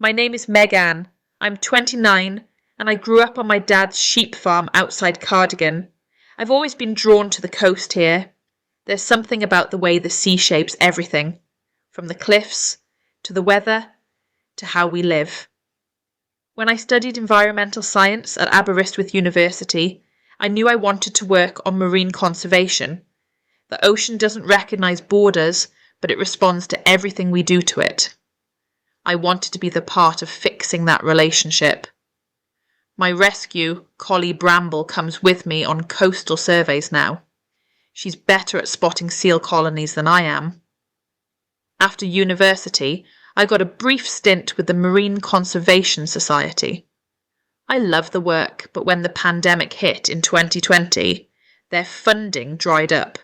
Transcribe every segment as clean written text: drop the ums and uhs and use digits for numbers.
My name is Megan. I'm 29 and I grew up on my dad's sheep farm outside Cardigan. I've always been drawn to the coast here. There's something about the way the sea shapes everything, from the cliffs to the weather to how we live. When I studied environmental science at Aberystwyth University, I knew I wanted to work on marine conservation. The ocean doesn't recognise borders, but it responds to everything we do to it. I wanted to be the part of fixing that relationship. My rescue, Collie Bramble, comes with me on coastal surveys now. She's better at spotting seal colonies than I am. After university, I got a brief stint with the Marine Conservation Society. I love the work, but when the pandemic hit in 2020, their funding dried up.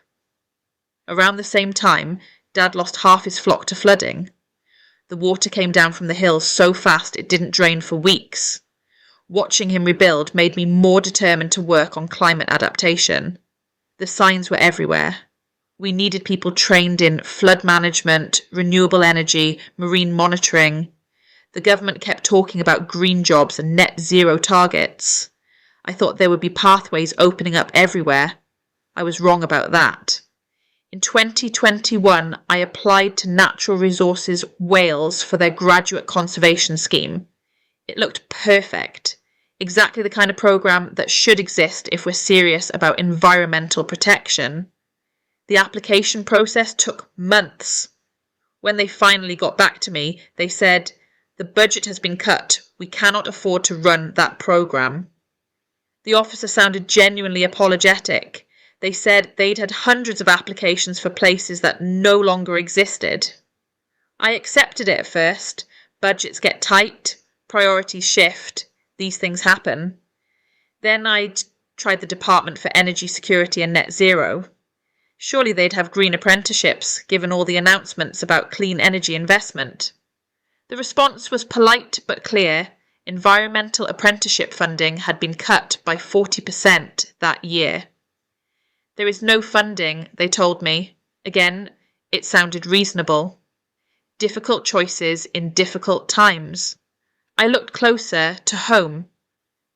Around the same time, Dad lost half his flock to flooding. The water came down from the hills so fast it didn't drain for weeks. Watching him rebuild made me more determined to work on climate adaptation. The signs were everywhere. We needed people trained in flood management, renewable energy, marine monitoring. The government kept talking about green jobs and net zero targets. I thought there would be pathways opening up everywhere. I was wrong about that. In 2021, I applied to Natural Resources Wales for their graduate conservation scheme. It looked perfect. Exactly the kind of programme that should exist if we're serious about environmental protection. The application process took months. When they finally got back to me, they said, "The budget has been cut. We cannot afford to run that programme." The officer sounded genuinely apologetic. They said they'd had hundreds of applications for places that no longer existed. I accepted it at first. Budgets get tight, priorities shift, these things happen. Then I'd tried the Department for Energy Security and Net Zero. Surely they'd have green apprenticeships, given all the announcements about clean energy investment. The response was polite but clear. Environmental apprenticeship funding had been cut by 40% that year. There is no funding, they told me. Again, it sounded reasonable. Difficult choices in difficult times. I looked closer to home.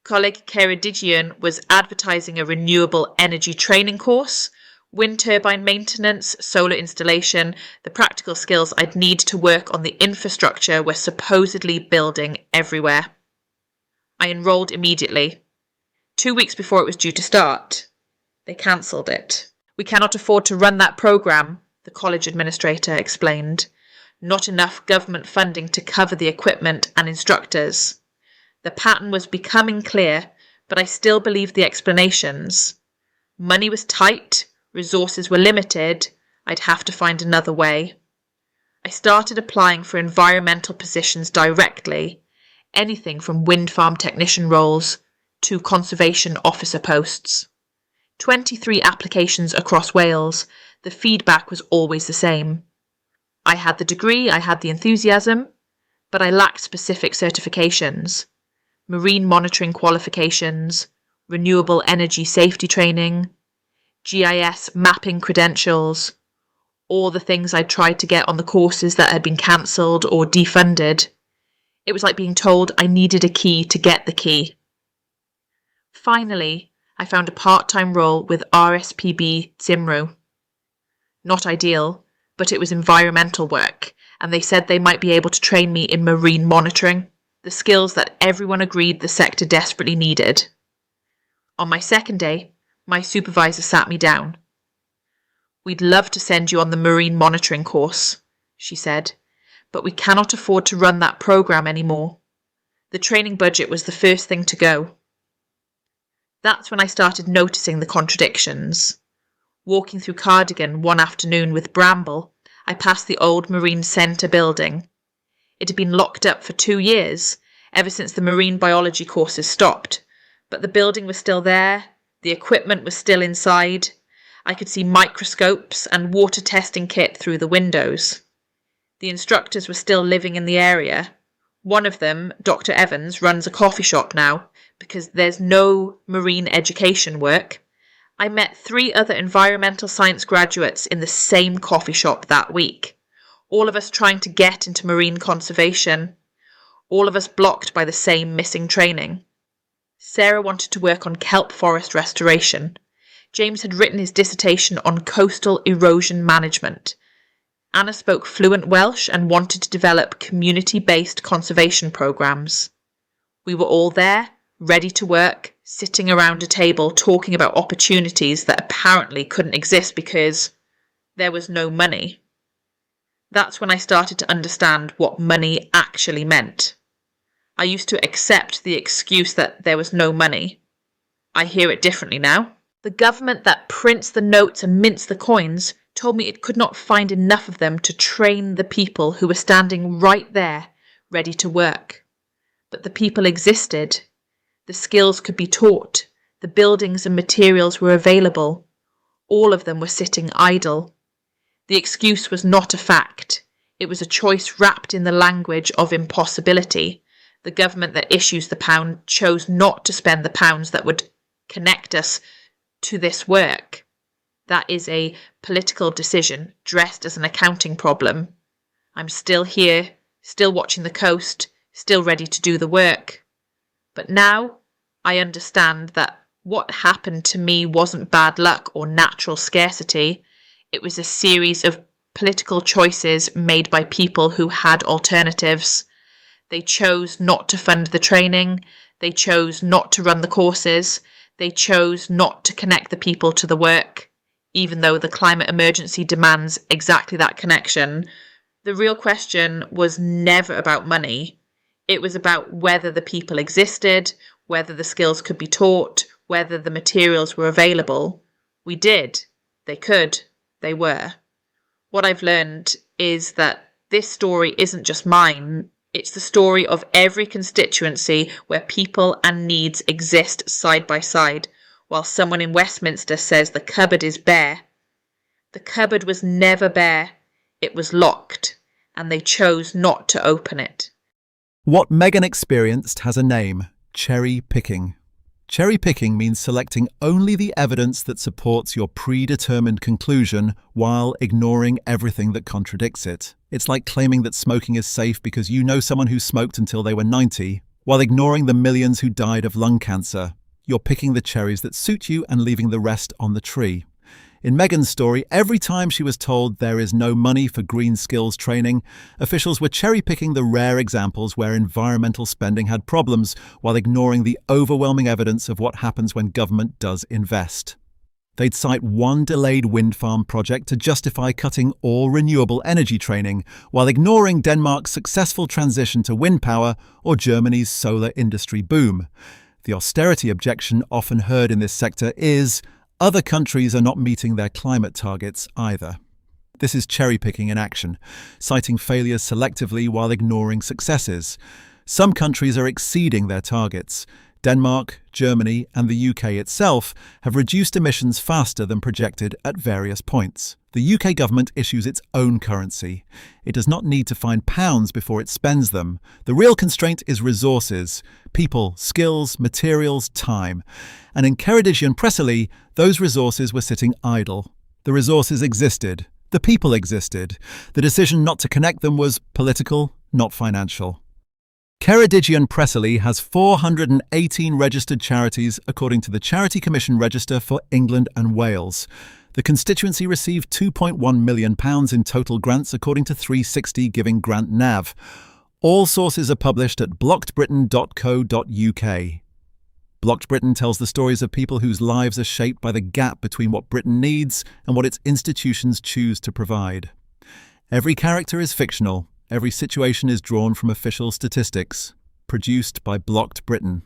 Colleague Ceredigion was advertising a renewable energy training course, wind turbine maintenance, solar installation, the practical skills I'd need to work on the infrastructure we're supposedly building everywhere. I enrolled immediately. 2 weeks before it was due to start. They cancelled it. "We cannot afford to run that programme," the college administrator explained. "Not enough government funding to cover the equipment and instructors." The pattern was becoming clear, but I still believed the explanations. Money was tight, resources were limited, I'd have to find another way. I started applying for environmental positions directly, anything from wind farm technician roles to conservation officer posts. 23 applications across Wales. The feedback was always the same. I had the degree, I had the enthusiasm, but I lacked specific certifications. Marine monitoring qualifications, renewable energy safety training, GIS mapping credentials, all the things I'd tried to get on the courses that had been cancelled or defunded. It was like being told I needed a key to get the key. Finally, I found a part-time role with RSPB Cymru. Not ideal, but it was environmental work, and they said they might be able to train me in marine monitoring, the skills that everyone agreed the sector desperately needed. On my second day, my supervisor sat me down. "We'd love to send you on the marine monitoring course," she said, "but we cannot afford to run that programme anymore." The training budget was the first thing to go. That's when I started noticing the contradictions. Walking through Cardigan one afternoon with Bramble, I passed the old Marine Centre building. It had been locked up for 2 years, ever since the marine biology courses stopped, but the building was still there, the equipment was still inside. I could see microscopes and water testing kit through the windows. The instructors were still living in the area. One of them, Dr. Evans, runs a coffee shop now, because there's no marine education work. I met 3 other environmental science graduates in the same coffee shop that week, all of us trying to get into marine conservation. all of us blocked by the same missing training. Sarah wanted to work on kelp forest restoration. James had written his dissertation on coastal erosion management. Anna spoke fluent Welsh and wanted to develop community-based conservation programmes. We were all there, ready to work, sitting around a table talking about opportunities that apparently couldn't exist because there was no money. That's when I started to understand what money actually meant. I used to accept the excuse that there was no money. I hear it differently now. The government that prints the notes and mints the coins told me it could not find enough of them to train the people who were standing right there, ready to work. But the people existed. The skills could be taught. The buildings and materials were available. All of them were sitting idle. The excuse was not a fact. It was a choice wrapped in the language of impossibility. The government that issues the pound chose not to spend the pounds that would connect us to this work. That is a political decision dressed as an accounting problem. I'm still here, still watching the coast, still ready to do the work. But now I understand that what happened to me wasn't bad luck or natural scarcity. It was a series of political choices made by people who had alternatives. They chose not to fund the training. They chose not to run the courses. They chose not to connect the people to the work, even though the climate emergency demands exactly that connection. The real question was never about money. It was about whether the people existed, whether the skills could be taught, whether the materials were available. We did. They could. They were. What I've learned is that this story isn't just mine. It's the story of every constituency where people and needs exist side by side, while someone in Westminster says the cupboard is bare. The cupboard was never bare. It was locked, and they chose not to open it. What Megan experienced has a name: cherry picking. Cherry picking means selecting only the evidence that supports your predetermined conclusion while ignoring everything that contradicts it. It's like claiming that smoking is safe because you know someone who smoked until they were 90, while ignoring the millions who died of lung cancer. You're picking the cherries that suit you and leaving the rest on the tree. In Megan's story, every time she was told there is no money for green skills training, officials were cherry-picking the rare examples where environmental spending had problems while ignoring the overwhelming evidence of what happens when government does invest. They'd cite one delayed wind farm project to justify cutting all renewable energy training, while ignoring Denmark's successful transition to wind power or Germany's solar industry boom. The austerity objection often heard in this sector is, other countries are not meeting their climate targets either. This is cherry-picking in action, citing failures selectively while ignoring successes. Some countries are exceeding their targets. Denmark, Germany, and the UK itself have reduced emissions faster than projected at various points. The UK government issues its own currency. It does not need to find pounds before it spends them. The real constraint is resources: people, skills, materials, time. And in Ceredigion Preseli, those resources were sitting idle. The resources existed. The people existed. The decision not to connect them was political, not financial. Ceredigion Preseli has 418 registered charities according to the Charity Commission Register for England and Wales. The constituency received £2.1 million in total grants according to 360 Giving Grant Nav. All sources are published at blockedbritain.co.uk. Blocked Britain tells the stories of people whose lives are shaped by the gap between what Britain needs and what its institutions choose to provide. Every character is fictional. Every situation is drawn from official statistics. Produced by Blocked Britain.